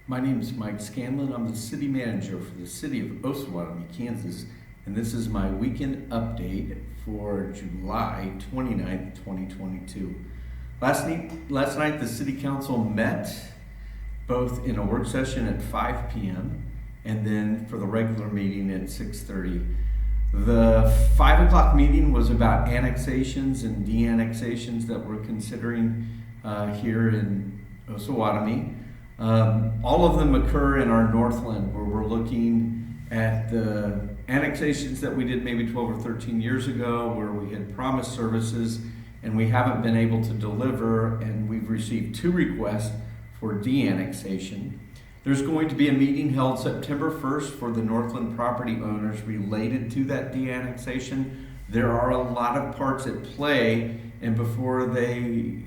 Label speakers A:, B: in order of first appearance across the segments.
A: My name is Mike Scanlon. I'm the city manager for the city of Osawatomie, Kansas, and this is my weekend update for July 29th, 2022. Last night, the city council met both in a work session at 5 p.m. and then for the regular meeting at 6:30. The 5 o'clock meeting was about annexations and de-annexations that we're considering here in Osawatomie. All of them occur in our Northland, where we're looking at the annexations that we did maybe 12 or 13 years ago, where we had promised services and we haven't been able to deliver, and we've received 2 requests for de-annexation. There's going to be a meeting held September 1st for the Northland property owners related to that de-annexation. There are a lot of parts at play, and before they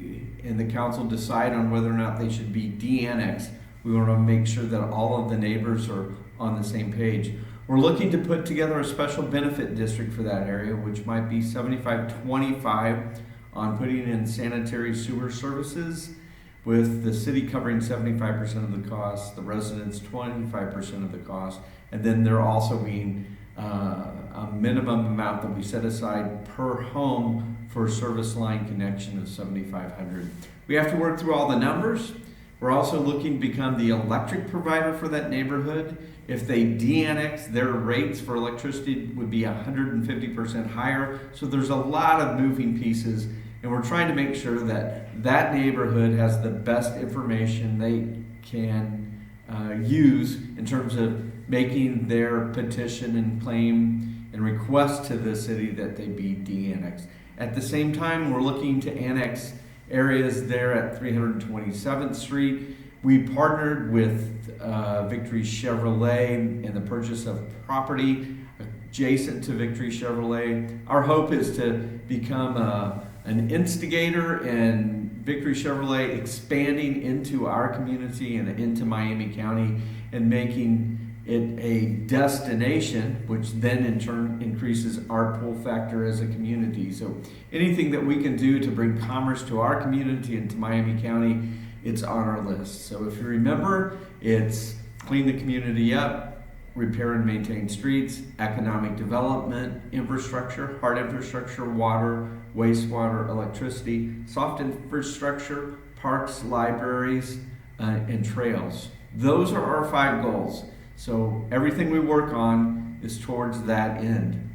A: and the council decide on whether or not they should be de-annexed, we want to make sure that all of the neighbors are on the same page. We're looking to put together a special benefit district for that area, which might be 75-25 on putting in sanitary sewer services, with the city covering 75% of the cost, the residents 25% of the cost, and then there also being a minimum amount that we set aside per home for service line connection of $7,500. We have to work through all the numbers. We're also looking to become the electric provider for that neighborhood. If they de-annex, their rates for electricity would be 150% higher. So there's a lot of moving pieces, and we're trying to make sure that that neighborhood has the best information they can use in terms of making their petition and claim and request to the city that they be de-annexed. At the same time, we're looking to annex areas there at 327th Street. We partnered with Victory Chevrolet in the purchase of property adjacent to Victory Chevrolet. Our hope is to become an instigator in Victory Chevrolet expanding into our community and into Miami County and making it a destination, which then in turn increases our pull factor as a community. So anything that we can do to bring commerce to our community and to Miami County, it's on our list. So if you remember, it's clean the community up, repair and maintain streets, economic development, infrastructure, hard infrastructure, water, wastewater, electricity, soft infrastructure, parks, libraries, and trails. Those are our 5 goals. So everything we work on is towards that end.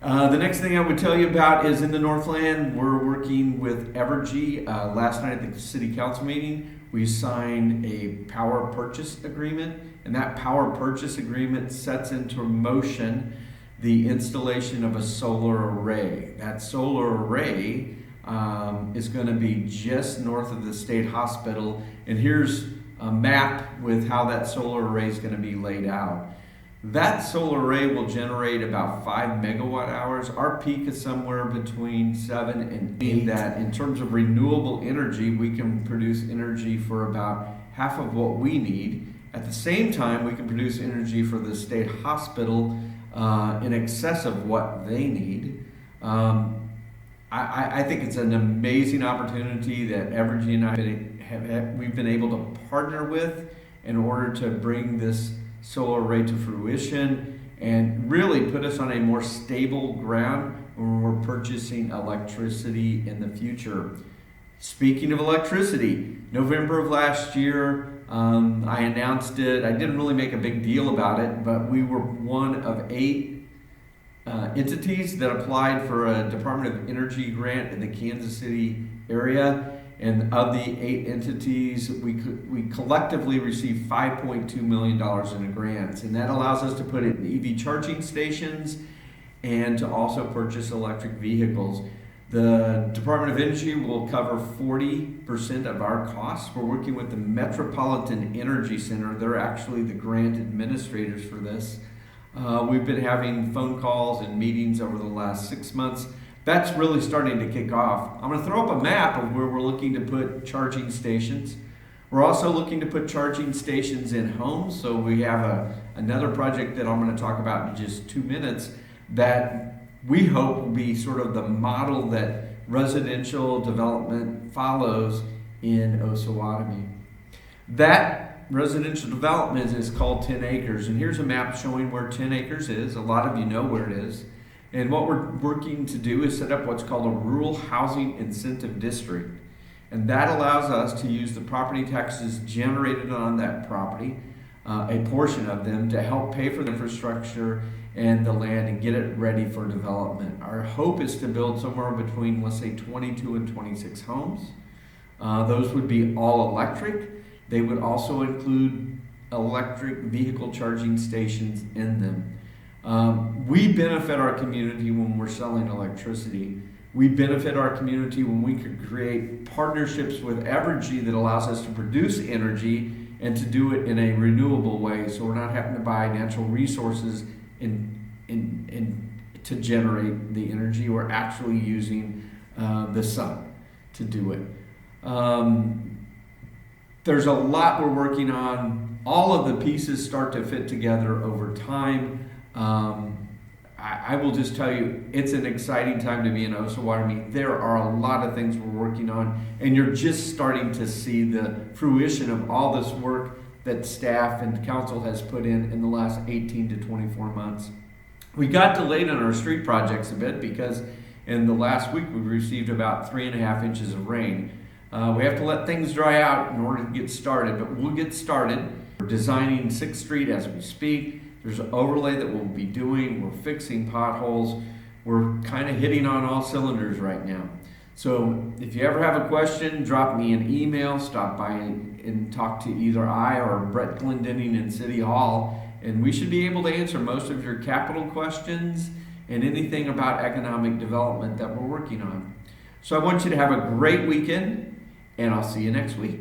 A: The next thing I would tell you about is in the Northland, we're working with Evergreen. Last night at the city council meeting, we signed a power purchase agreement, and that power purchase agreement sets into motion the installation of a solar array. That solar array is going to be just north of the state hospital, and here's a map with how that solar array is going to be laid out. That solar array will generate about 5 megawatt hours. Our peak is somewhere between 7 and 8. That in terms of renewable energy, we can produce energy for about half of what we need. At the same time, we can produce energy for the state hospital in excess of what they need. I think it's an amazing opportunity that Evergreen and I we've been able to partner with in order to bring this solar array to fruition and really put us on a more stable ground when we're purchasing electricity in the future. Speaking of electricity, November of last year, I announced it. I didn't really make a big deal about it, but we were one of 8 entities that applied for a Department of Energy grant in the Kansas City area. And of the 8 entities, we collectively received $5.2 million in grants. And that allows us to put in EV charging stations and to also purchase electric vehicles. The Department of Energy will cover 40% of our costs. We're working with the Metropolitan Energy Center. They're actually the grant administrators for this. We've been having phone calls and meetings over the last 6 months. That's really starting to kick off. I'm going to throw up a map of where we're looking to put charging stations. We're also looking to put charging stations in homes. So we have another project that I'm going to talk about in just 2 minutes that we hope will be sort of the model that residential development follows in Osawatomie. That residential development is called 10 acres, and here's a map showing where 10 acres is. A lot of you know where it is. And what we're working to do is set up what's called a rural housing incentive district. And that allows us to use the property taxes generated on that property, a portion of them, to help pay for the infrastructure and the land and get it ready for development. Our hope is to build somewhere between, let's say, 22 and 26 homes. Those would be all electric. They would also include electric vehicle charging stations in them. We benefit our community when we're selling electricity. We benefit our community when we can create partnerships with Evergreen that allows us to produce energy and to do it in a renewable way, so we're not having to buy natural resources to generate the energy. We're actually using the sun to do it. There's a lot we're working on. All of the pieces start to fit together over time. I will just tell you, it's an exciting time to be in Osawatomie. There are a lot of things we're working on, and you're just starting to see the fruition of all this work that staff and council has put in the last 18 to 24 months. We got delayed on our street projects a bit because in the last week we received about 3.5 inches of rain. We have to let things dry out in order to get started, but we'll get started. We're designing 6th Street as we speak. There's an overlay that we'll be doing. We're fixing potholes. We're kind of hitting on all cylinders right now. So if you ever have a question, drop me an email, stop by and talk to either I or Brett Glendenning in City Hall, and we should be able to answer most of your capital questions and anything about economic development that we're working on. So I want you to have a great weekend, and I'll see you next week.